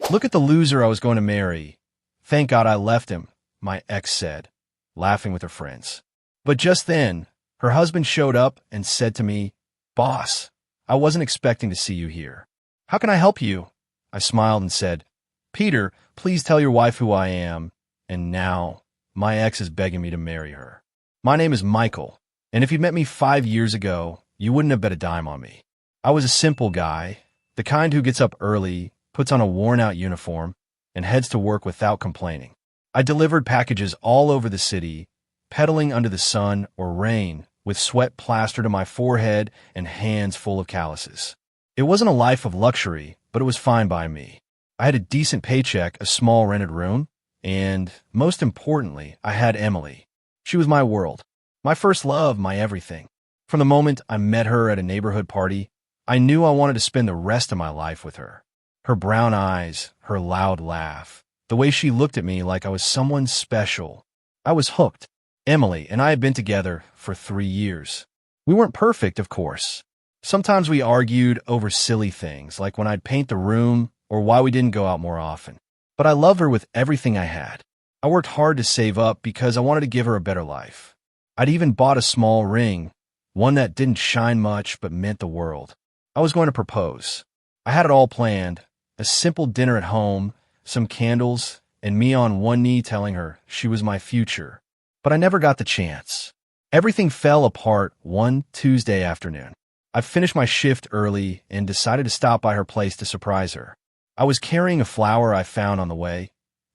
Look at the loser I was going to marry. Thank God I left him, my ex said, laughing with her friends. But just then, her husband showed up and said to me, "Boss, I wasn't expecting to see you here. How can I help you?" I smiled and said, "Peter, please tell your wife who I am." And now, my ex is begging me to marry her. My name is Michael, and if you'd met me 5 years ago, you wouldn't have bet a dime on me. I was a simple guy, the kind who gets up early, puts on a worn-out uniform, and heads to work without complaining. I delivered packages all over the city, pedaling under the sun or rain, with sweat plastered to my forehead and hands full of calluses. It wasn't a life of luxury, but it was fine by me. I had a decent paycheck, a small rented room, and, most importantly, I had Emily. She was my world, my first love, my everything. From the moment I met her at a neighborhood party, I knew I wanted to spend the rest of my life with her. Her brown eyes, her loud laugh, the way she looked at me like I was someone special. I was hooked. Emily and I had been together for 3 years. We weren't perfect, of course. Sometimes we argued over silly things, like when I'd paint the room or why we didn't go out more often. But I loved her with everything I had. I worked hard to save up because I wanted to give her a better life. I'd even bought a small ring, one that didn't shine much but meant the world. I was going to propose. I had it all planned, a simple dinner at home, some candles, and me on one knee telling her she was my future. But I never got the chance. Everything fell apart one Tuesday afternoon. I finished my shift early and decided to stop by her place to surprise her. I was carrying a flower I found on the way,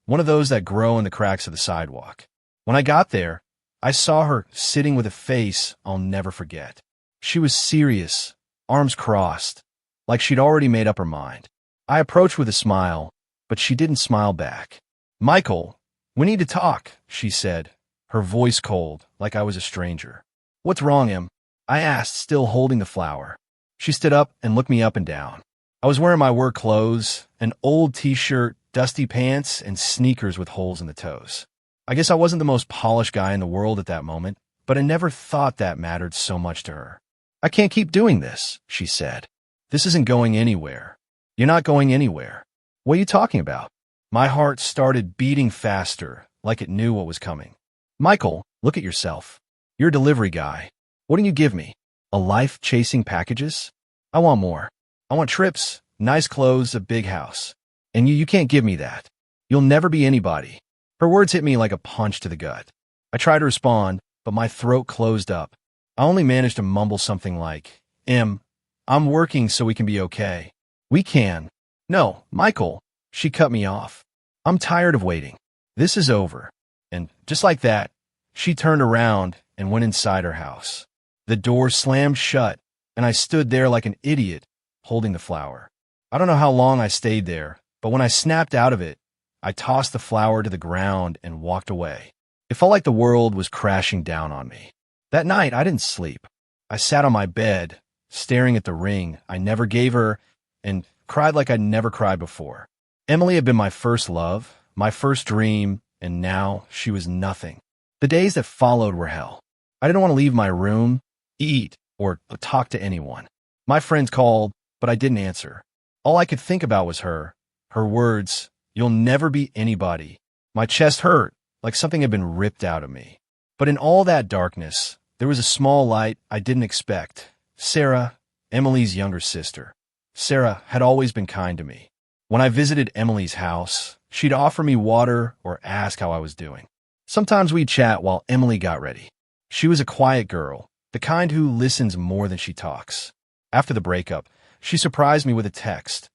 one of those that grow in the cracks of the sidewalk. When I got there, I saw her sitting with a face I'll never forget. She was serious, arms crossed, like she'd already made up her mind. I approached with a smile, but she didn't smile back. "Michael, we need to talk," she said, her voice cold, like I was a stranger. "What's wrong, Em?" I asked, still holding the flower. She stood up and looked me up and down. I was wearing my work clothes, an old t-shirt, dusty pants, and sneakers with holes in the toes. I guess I wasn't the most polished guy in the world at that moment, but I never thought that mattered so much to her. "I can't keep doing this," she said. "This isn't going anywhere." "You're not going anywhere." "What are you talking about?" My heart started beating faster, like it knew what was coming. "Michael, look at yourself. You're a delivery guy. What do you give me? A life chasing packages? I want more. I want trips, nice clothes, a big house. And you can't give me that. You'll never be anybody." Her words hit me like a punch to the gut. I tried to respond, but my throat closed up. I only managed to mumble something like, "Em, I'm working so we can be okay." "We can." "No, Michael." She cut me off. "I'm tired of waiting. This is over." And just like that, she turned around and went inside her house. The door slammed shut, and I stood there like an idiot, holding the flower. I don't know how long I stayed there, but when I snapped out of it, I tossed the flower to the ground and walked away. It felt like the world was crashing down on me. That night, I didn't sleep. I sat on my bed, staring at the ring I never gave her, and cried like I'd never cried before. Emily had been my first love, my first dream, and now she was nothing. The days that followed were hell. I didn't want to leave my room, eat, or talk to anyone. My friends called, but I didn't answer. All I could think about was her words, "You'll never be anybody." My chest hurt, like something had been ripped out of me. But in all that darkness, there was a small light I didn't expect. Sarah, Emily's younger sister. Sarah had always been kind to me. When I visited Emily's house, she'd offer me water or ask how I was doing. Sometimes we'd chat while Emily got ready. She was a quiet girl, the kind who listens more than she talks. After the breakup, she surprised me with a text.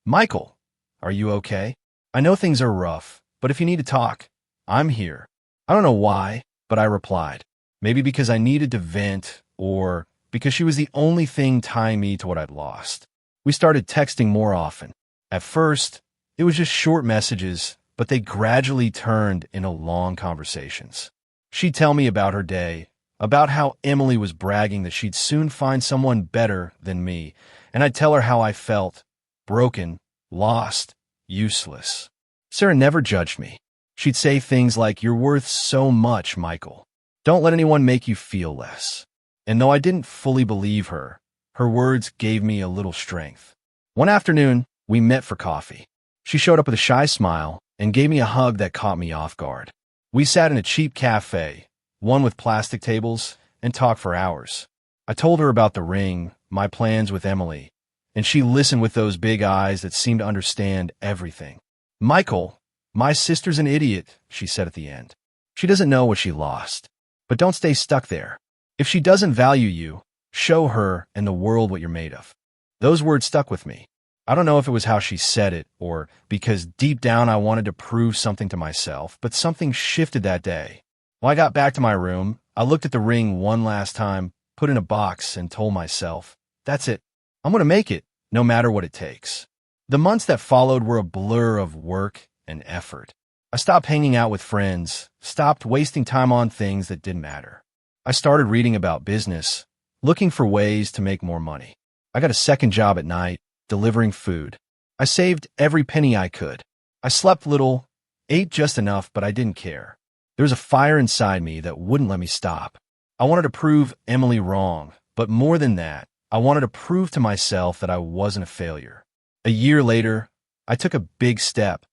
"Michael, are you okay? I know things are rough, but if you need to talk, I'm here." I don't know why, but I replied. Maybe because I needed to vent, or because she was the only thing tying me to what I'd lost. We started texting more often. At first, it was just short messages, but they gradually turned into long conversations. She'd tell me about her day, about how Emily was bragging that she'd soon find someone better than me, and I'd tell her how I felt, broken, lost, useless. Sarah never judged me. She'd say things like, "You're worth so much, Michael. Don't let anyone make you feel less." And though I didn't fully believe her, her words gave me a little strength. One afternoon, we met for coffee. She showed up with a shy smile and gave me a hug that caught me off guard. We sat in a cheap cafe, one with plastic tables, and talked for hours. I told her about the ring, my plans with Emily, and she listened with those big eyes that seemed to understand everything. "Michael, my sister's an idiot," she said at the end. "She doesn't know what she lost. But don't stay stuck there. If she doesn't value you, show her and the world what you're made of." Those words stuck with me. I don't know if it was how she said it or because deep down I wanted to prove something to myself, but something shifted that day. When I got back to my room, I looked at the ring one last time, put it in a box, and told myself, that's it. I'm going to make it, no matter what it takes. The months that followed were a blur of work and effort. I stopped hanging out with friends, stopped wasting time on things that didn't matter. I started reading about business, looking for ways to make more money. I got a second job at night, delivering food. I saved every penny I could. I slept little, ate just enough, but I didn't care. There was a fire inside me that wouldn't let me stop. I wanted to prove Emily wrong, but more than that, I wanted to prove to myself that I wasn't a failure. A year later, I took a big step.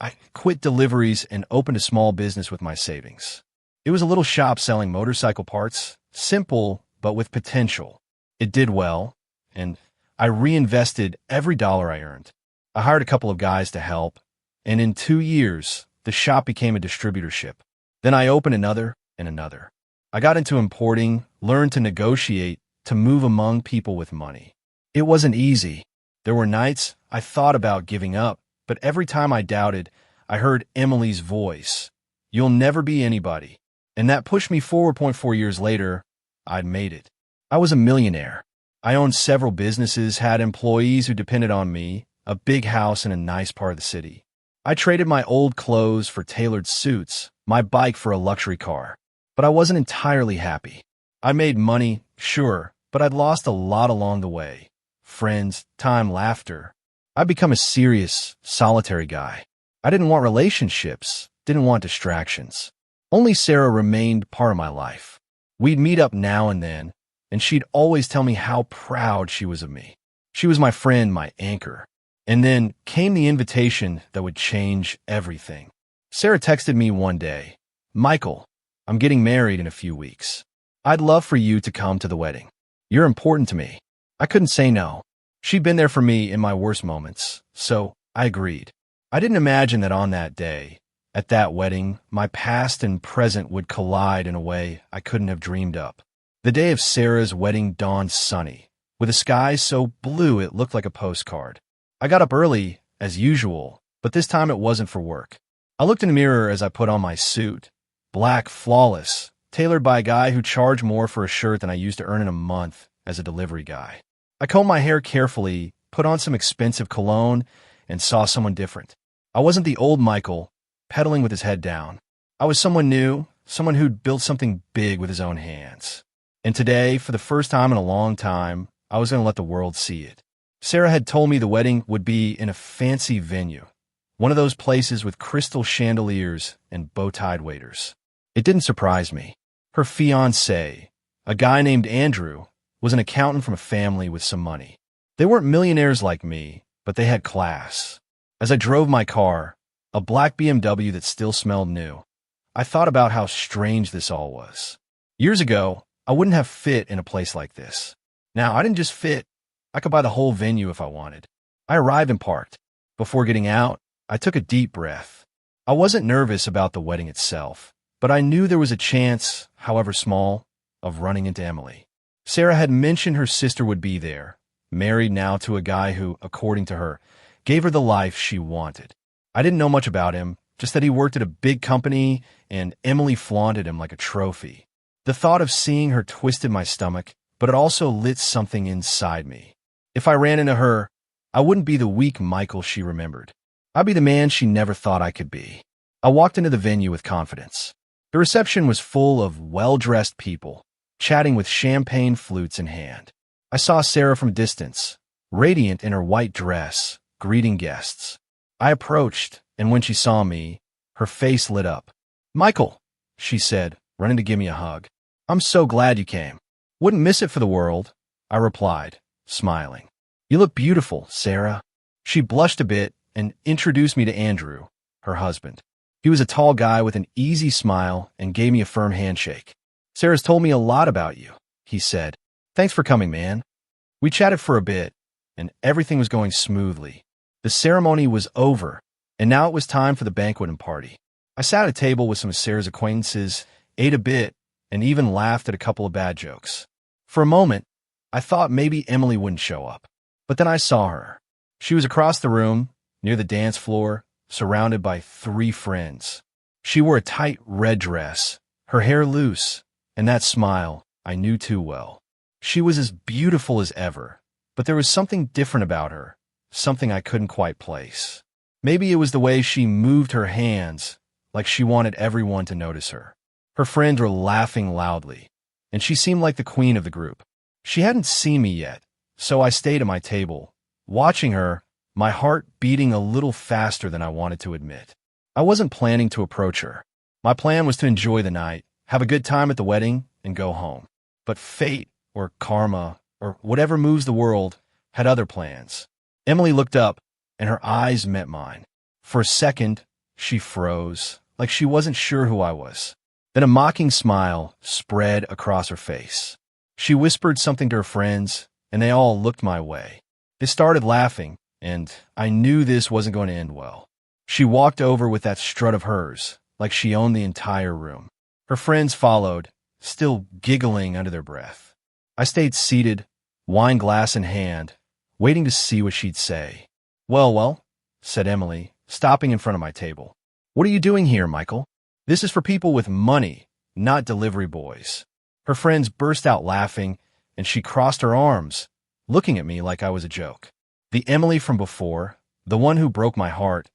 I quit deliveries and opened a small business with my savings. It was a little shop selling motorcycle parts, simple but with potential. It did well, and I reinvested every dollar I earned. I hired a couple of guys to help, and in 2 years, the shop became a distributorship. Then I opened another and another. I got into importing, learned to negotiate, to move among people with money. It wasn't easy. There were nights I thought about giving up, but every time I doubted, I heard Emily's voice. "You'll never be anybody." And that pushed me forward. 4 years later, I'd made it. I was a millionaire. I owned several businesses, had employees who depended on me, a big house in a nice part of the city. I traded my old clothes for tailored suits, my bike for a luxury car. But I wasn't entirely happy. I made money, sure, but I'd lost a lot along the way. Friends, time, laughter. I'd become a serious, solitary guy. I didn't want relationships, didn't want distractions. Only Sarah remained part of my life. We'd meet up now and then, and she'd always tell me how proud she was of me. She was my friend, my anchor. And then came the invitation that would change everything. Sarah texted me one day, "Michael, I'm getting married in a few weeks. I'd love for you to come to the wedding. You're important to me." I couldn't say no. She'd been there for me in my worst moments, so I agreed. I didn't imagine that on that day, at that wedding, my past and present would collide in a way I couldn't have dreamed up. The day of Sarah's wedding dawned sunny, with a sky so blue it looked like a postcard. I got up early, as usual, but this time it wasn't for work. I looked in the mirror as I put on my suit. Black, flawless, tailored by a guy who charged more for a shirt than I used to earn in a month as a delivery guy. I combed my hair carefully, put on some expensive cologne, and saw someone different. I wasn't the old Michael, pedaling with his head down. I was someone new, someone who'd built something big with his own hands. And today, for the first time in a long time, I was going to let the world see it. Sarah had told me the wedding would be in a fancy venue, one of those places with crystal chandeliers and bow-tied waiters. It didn't surprise me. Her fiancé, a guy named Andrew, was an accountant from a family with some money. They weren't millionaires like me, but they had class. As I drove my car, a black BMW that still smelled new, I thought about how strange this all was. Years ago, I wouldn't have fit in a place like this. Now, I didn't just fit. I could buy the whole venue if I wanted. I arrived and parked. Before getting out, I took a deep breath. I wasn't nervous about the wedding itself, but I knew there was a chance, however small, of running into Emily. Sarah had mentioned her sister would be there, married now to a guy who, according to her, gave her the life she wanted. I didn't know much about him, just that he worked at a big company and Emily flaunted him like a trophy. The thought of seeing her twisted my stomach, but it also lit something inside me. If I ran into her, I wouldn't be the weak Michael she remembered. I'd be the man she never thought I could be. I walked into the venue with confidence. The reception was full of well-dressed people, chatting with champagne flutes in hand. I saw Sarah from a distance, radiant in her white dress, greeting guests. I approached, and when she saw me, her face lit up. "Michael," she said, running to give me a hug. "I'm so glad you came." "Wouldn't miss it for the world," I replied, smiling. "You look beautiful, Sarah." She blushed a bit and introduced me to Andrew, her husband. He was a tall guy with an easy smile and gave me a firm handshake. "Sarah's told me a lot about you," he said. "Thanks for coming, man." We chatted for a bit, and everything was going smoothly. The ceremony was over, and now it was time for the banquet and party. I sat at a table with some of Sarah's acquaintances, ate a bit, and even laughed at a couple of bad jokes. For a moment, I thought maybe Emily wouldn't show up. But then I saw her. She was across the room, near the dance floor, surrounded by 3 friends. She wore a tight red dress, her hair loose, and that smile I knew too well. She was as beautiful as ever, but there was something different about her, something I couldn't quite place. Maybe it was the way she moved her hands, like she wanted everyone to notice her. Her friends were laughing loudly, and she seemed like the queen of the group. She hadn't seen me yet, so I stayed at my table, watching her, my heart beating a little faster than I wanted to admit. I wasn't planning to approach her. My plan was to enjoy the night, have a good time at the wedding, and go home. But fate, or karma, or whatever moves the world, had other plans. Emily looked up, and her eyes met mine. For a second, she froze, like she wasn't sure who I was. Then a mocking smile spread across her face. She whispered something to her friends, and they all looked my way. They started laughing, and I knew this wasn't going to end well. She walked over with that strut of hers, like she owned the entire room. Her friends followed, still giggling under their breath. I stayed seated, wine glass in hand, waiting to see what she'd say. Well, said Emily, stopping in front of my table. "What are you doing here, Michael? This is for people with money, not delivery boys." Her friends burst out laughing, and she crossed her arms, looking at me like I was a joke. The Emily from before, the one who broke my heart,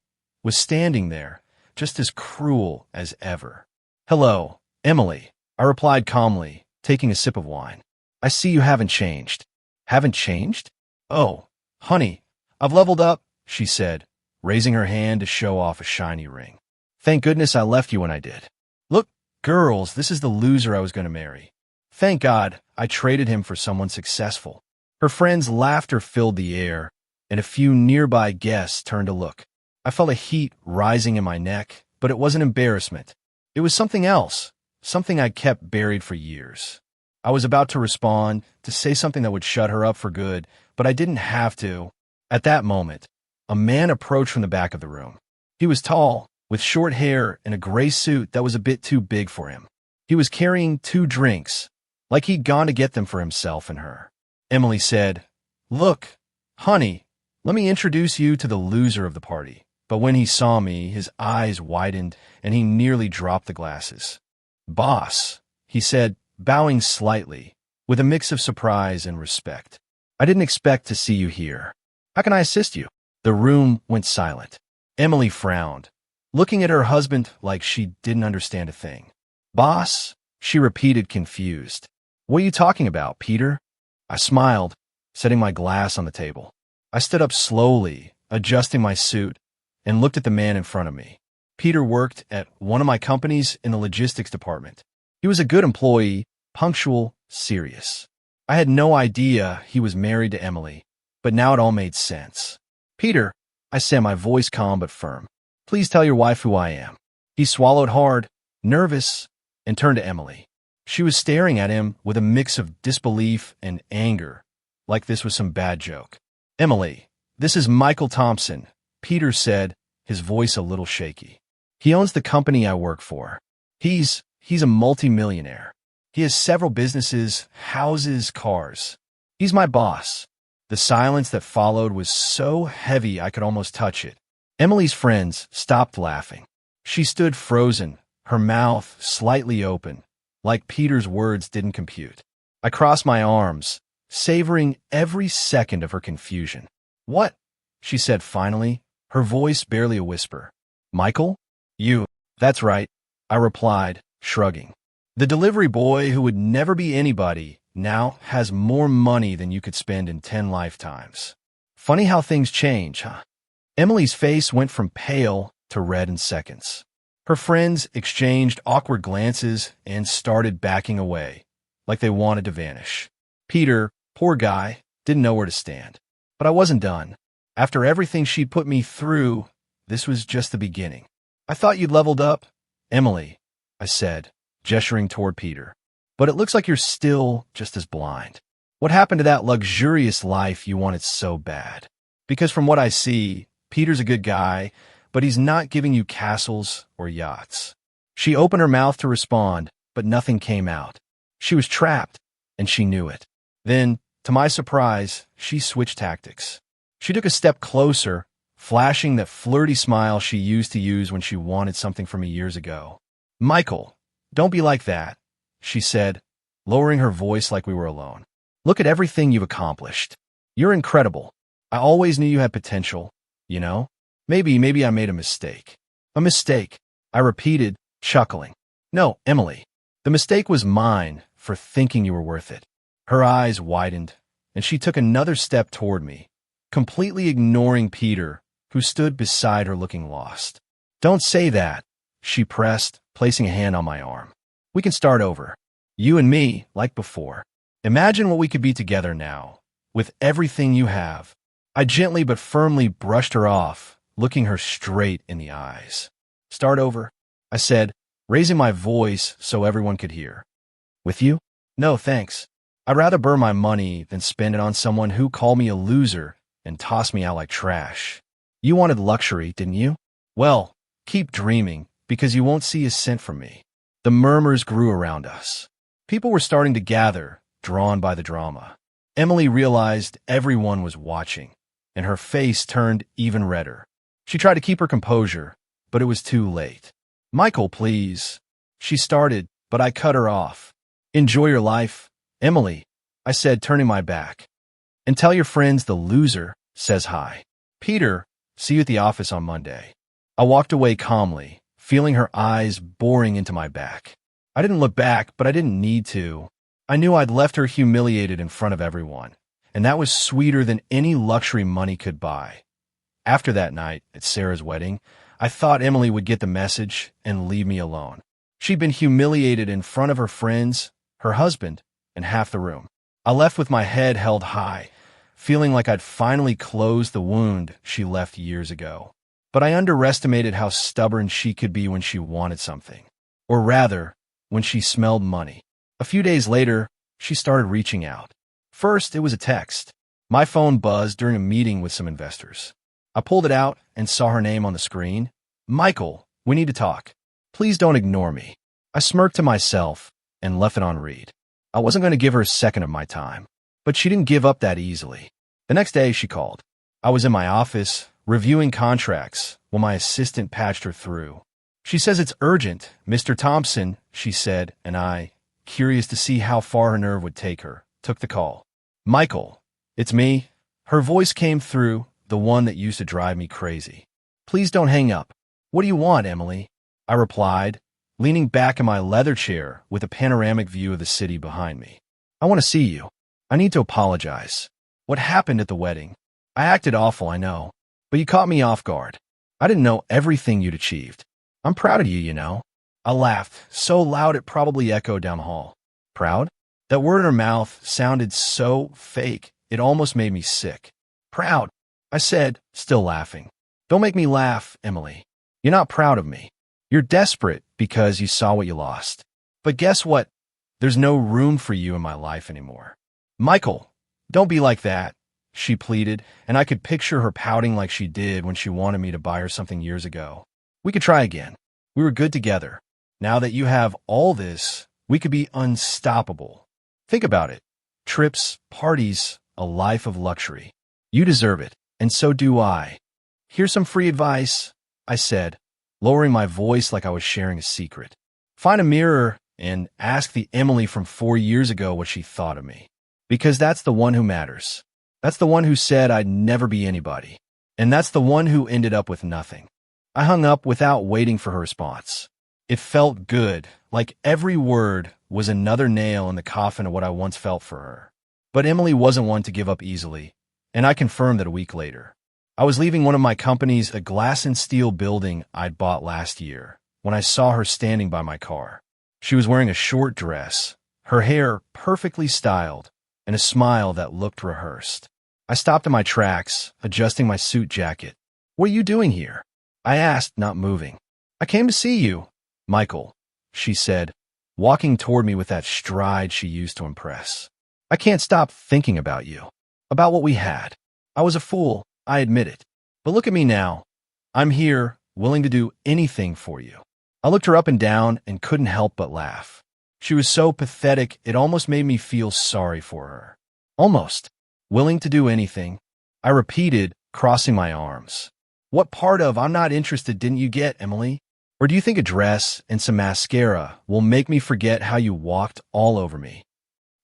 was standing there, just as cruel as ever. "Hello, Emily," I replied calmly, taking a sip of wine. "I see you haven't changed." "Haven't changed? Oh, honey, I've leveled up," she said, raising her hand to show off a shiny ring. "Thank goodness I left you when I did. Look, girls, this is the loser I was going to marry. Thank God I traded him for someone successful." Her friends' laughter filled the air, and a few nearby guests turned to look. I felt a heat rising in my neck, but it wasn't embarrassment. It was something else, something I'd kept buried for years. I was about to respond, to say something that would shut her up for good, but I didn't have to. At that moment, a man approached from the back of the room. He was tall, with short hair and a gray suit that was a bit too big for him. He was carrying 2 drinks, like he'd gone to get them for himself and her. Emily said, "Look, honey, let me introduce you to the loser of the party." But when he saw me, his eyes widened, and he nearly dropped the glasses. "Boss," he said, bowing slightly, with a mix of surprise and respect. "I didn't expect to see you here. How can I assist you?" The room went silent. Emily frowned, looking at her husband like she didn't understand a thing. "Boss?" she repeated, confused. "What are you talking about, Peter?" I smiled, setting my glass on the table. I stood up slowly, adjusting my suit, and looked at the man in front of me. Peter worked at one of my companies in the logistics department. He was a good employee, punctual, serious. I had no idea he was married to Emily, but now it all made sense. "Peter," I said, my voice calm but firm, "please tell your wife who I am." He swallowed hard, nervous, and turned to Emily. She was staring at him with a mix of disbelief and anger, like this was some bad joke. "Emily, this is Michael Thompson," Peter said, his voice a little shaky. "He owns the company I work for. He's a multimillionaire. He has several businesses, houses, cars. He's my boss." The silence that followed was so heavy I could almost touch it. Emily's friends stopped laughing. She stood frozen, her mouth slightly open, like Peter's words didn't compute. I crossed my arms, savoring every second of her confusion. "What?" she said finally, her voice barely a whisper. "Michael? You?" "That's right," I replied, shrugging. "The delivery boy who would never be anybody now has more money than you could spend in 10 lifetimes. Funny how things change, huh?" Emily's face went from pale to red in seconds. Her friends exchanged awkward glances and started backing away, like they wanted to vanish. Peter, poor guy, didn't know where to stand. But I wasn't done. After everything she put me through, this was just the beginning. I thought you'd leveled up, Emily, I said, gesturing toward Peter. But it looks like you're still just as blind. What happened to that luxurious life you wanted so bad? Because from what I see, Peter's a good guy, but he's not giving you castles or yachts. She opened her mouth to respond, but nothing came out. She was trapped, and she knew it. Then, to my surprise, she switched tactics. She took a step closer, flashing that flirty smile she used to use when she wanted something from me years ago. Michael, don't be like that, she said, lowering her voice like we were alone. Look at everything you've accomplished. You're incredible. I always knew you had potential, you know? Maybe I made a mistake. A mistake, I repeated, chuckling. No, Emily. The mistake was mine for thinking you were worth it. Her eyes widened, and she took another step toward me, completely ignoring Peter, who stood beside her looking lost. Don't say that, she pressed, placing a hand on my arm. We can start over. You and me, like before. Imagine what we could be together now, with everything you have. I gently but firmly brushed her off, looking her straight in the eyes. Start over, I said, raising my voice so everyone could hear. With you? No, thanks. I'd rather burn my money than spend it on someone who called me a loser and tossed me out like trash. You wanted luxury, didn't you? Well, keep dreaming, because you won't see a cent from me. The murmurs grew around us. People were starting to gather, drawn by the drama. Emily realized everyone was watching, and her face turned even redder. She tried to keep her composure, but it was too late. Michael, please. She started, but I cut her off. Enjoy your life, Emily, I said, turning my back. And tell your friends the loser says hi. Peter, see you at the office on Monday. I walked away calmly, feeling her eyes boring into my back. I didn't look back, but I didn't need to. I knew I'd left her humiliated in front of everyone, and that was sweeter than any luxury money could buy. After that night, at Sarah's wedding, I thought Emily would get the message and leave me alone. She'd been humiliated in front of her friends, her husband, and half the room. I left with my head held high, feeling like I'd finally closed the wound she left years ago. But I underestimated how stubborn she could be when she wanted something. Or rather, when she smelled money. A few days later, she started reaching out. First, it was a text. My phone buzzed during a meeting with some investors. I pulled it out and saw her name on the screen. Michael, we need to talk. Please don't ignore me. I smirked to myself and left it on read. I wasn't going to give her a second of my time, but she didn't give up that easily. The next day, she called. I was in my office, reviewing contracts, while my assistant patched her through. She says it's urgent, Mr. Thompson, she said, and I, curious to see how far her nerve would take her, took the call. Michael, it's me. Her voice came through, the one that used to drive me crazy. Please don't hang up. What do you want, Emily? I replied, leaning back in my leather chair with a panoramic view of the city behind me. I want to see you. I need to apologize. What happened at the wedding? I acted awful, I know, but you caught me off guard. I didn't know everything you'd achieved. I'm proud of you, you know. I laughed, so loud it probably echoed down the hall. Proud? That word in her mouth sounded so fake, it almost made me sick. Proud, I said, still laughing. Don't make me laugh, Emily. You're not proud of me. You're desperate because you saw what you lost. But guess what? There's no room for you in my life anymore. Michael, don't be like that, she pleaded, and I could picture her pouting like she did when she wanted me to buy her something years ago. We could try again. We were good together. Now that you have all this, we could be unstoppable. Think about it. Trips, parties, a life of luxury. You deserve it, and so do I. Here's some free advice, I said, lowering my voice like I was sharing a secret. Find a mirror and ask the Emily from 4 years ago what she thought of me. Because that's the one who matters. That's the one who said I'd never be anybody. And that's the one who ended up with nothing. I hung up without waiting for her response. It felt good, like every word was another nail in the coffin of what I once felt for her. But Emily wasn't one to give up easily, and I confirmed that a week later. I was leaving one of my companies, a glass and steel building I'd bought last year, when I saw her standing by my car. She was wearing a short dress, her hair perfectly styled, and a smile that looked rehearsed. I stopped in my tracks, adjusting my suit jacket. What are you doing here? I asked, not moving. I came to see you, Michael, she said, walking toward me with that stride she used to impress. I can't stop thinking about you, about what we had. I was a fool, I admit it. But look at me now. I'm here, willing to do anything for you. I looked her up and down and couldn't help but laugh. She was so pathetic, it almost made me feel sorry for her. Almost. Willing to do anything. I repeated, crossing my arms. What part of "I'm not interested" didn't you get, Emily? Or do you think a dress and some mascara will make me forget how you walked all over me?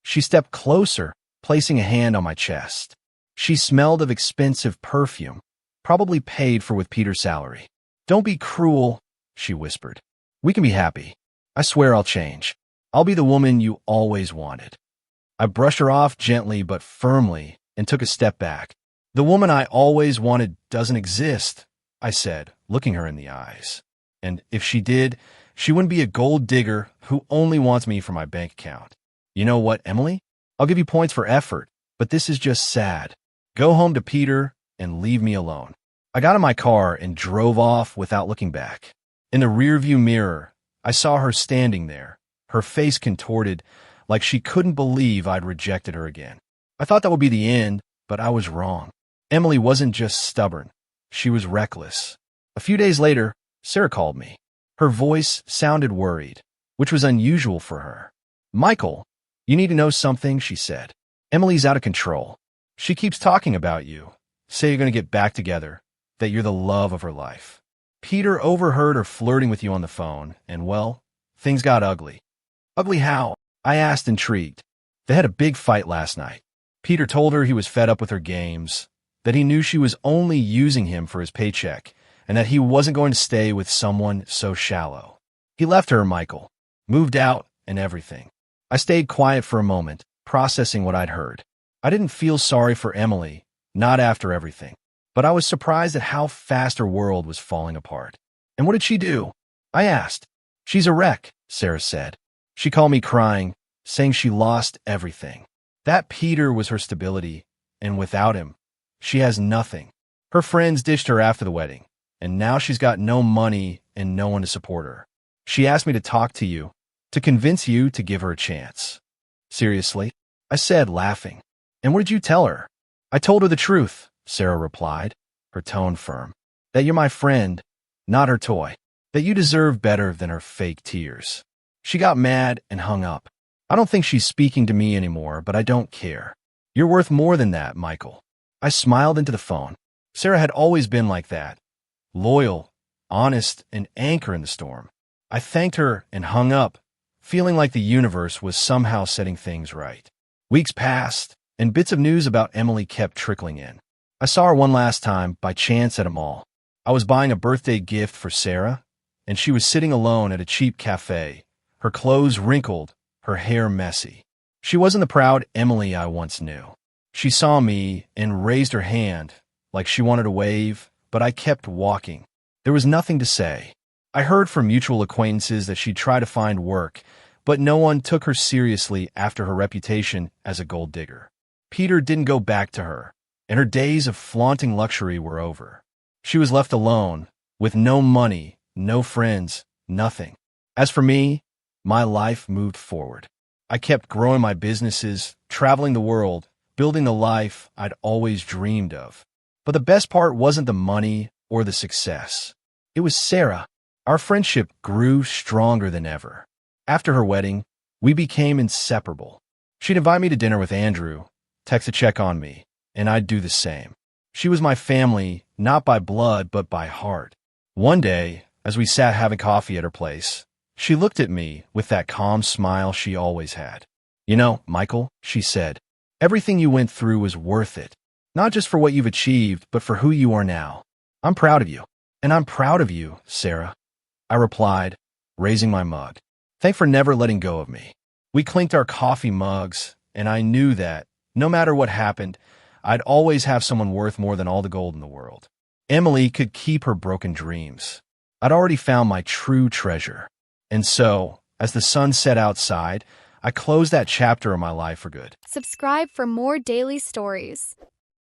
She stepped closer, placing a hand on my chest. She smelled of expensive perfume, probably paid for with Peter's salary. Don't be cruel, she whispered. We can be happy. I swear I'll change. I'll be the woman you always wanted. I brushed her off gently but firmly and took a step back. The woman I always wanted doesn't exist, I said, looking her in the eyes. And if she did, she wouldn't be a gold digger who only wants me for my bank account. You know what, Emily? I'll give you points for effort, but this is just sad. Go home to Peter and leave me alone. I got in my car and drove off without looking back. In the rearview mirror, I saw her standing there, her face contorted, like she couldn't believe I'd rejected her again. I thought that would be the end, but I was wrong. Emily wasn't just stubborn. She was reckless. A few days later, Sarah called me. Her voice sounded worried, which was unusual for her. Michael, you need to know something, she said. Emily's out of control. She keeps talking about you. Say you're going to get back together, that you're the love of her life. Peter overheard her flirting with you on the phone, and well, things got ugly. Ugly how? I asked, intrigued. They had a big fight last night. Peter told her he was fed up with her games, that he knew she was only using him for his paycheck, and that he wasn't going to stay with someone so shallow. He left her, Michael, moved out and everything. I stayed quiet for a moment, processing what I'd heard. I didn't feel sorry for Emily, not after everything, but I was surprised at how fast her world was falling apart. And what did she do? I asked. She's a wreck, Sarah said. She called me crying, saying she lost everything. That Peter was her stability, and without him, she has nothing. Her friends ditched her after the wedding, and now she's got no money and no one to support her. She asked me to talk to you, to convince you to give her a chance. Seriously? I said, laughing. And what did you tell her? I told her the truth, Sarah replied, her tone firm. That you're my friend, not her toy. That you deserve better than her fake tears. She got mad and hung up. I don't think she's speaking to me anymore, but I don't care. You're worth more than that, Michael. I smiled into the phone. Sarah had always been like that. Loyal, honest, an anchor in the storm. I thanked her and hung up, feeling like the universe was somehow setting things right. Weeks passed, and bits of news about Emily kept trickling in. I saw her one last time, by chance at a mall. I was buying a birthday gift for Sarah, and she was sitting alone at a cheap cafe, her clothes wrinkled, her hair messy. She wasn't the proud Emily I once knew. She saw me and raised her hand, like she wanted to wave, but I kept walking. There was nothing to say. I heard from mutual acquaintances that she'd try to find work, but no one took her seriously after her reputation as a gold digger. Peter didn't go back to her, and her days of flaunting luxury were over. She was left alone, with no money, no friends, nothing. As for me, my life moved forward. I kept growing my businesses, traveling the world, building the life I'd always dreamed of. But the best part wasn't the money or the success. It was Sarah. Our friendship grew stronger than ever. After her wedding, we became inseparable. She'd invite me to dinner with Andrew, text a check on me, and I'd do the same. She was my family, not by blood, but by heart. One day, as we sat having coffee at her place, she looked at me with that calm smile she always had. You know, Michael, she said, everything you went through was worth it. Not just for what you've achieved, but for who you are now. I'm proud of you. And I'm proud of you, Sarah. I replied, raising my mug. Thanks for never letting go of me. We clinked our coffee mugs, and I knew that, no matter what happened, I'd always have someone worth more than all the gold in the world. Emily could keep her broken dreams. I'd already found my true treasure. And so, as the sun set outside, I closed that chapter of my life for good. Subscribe for more daily stories.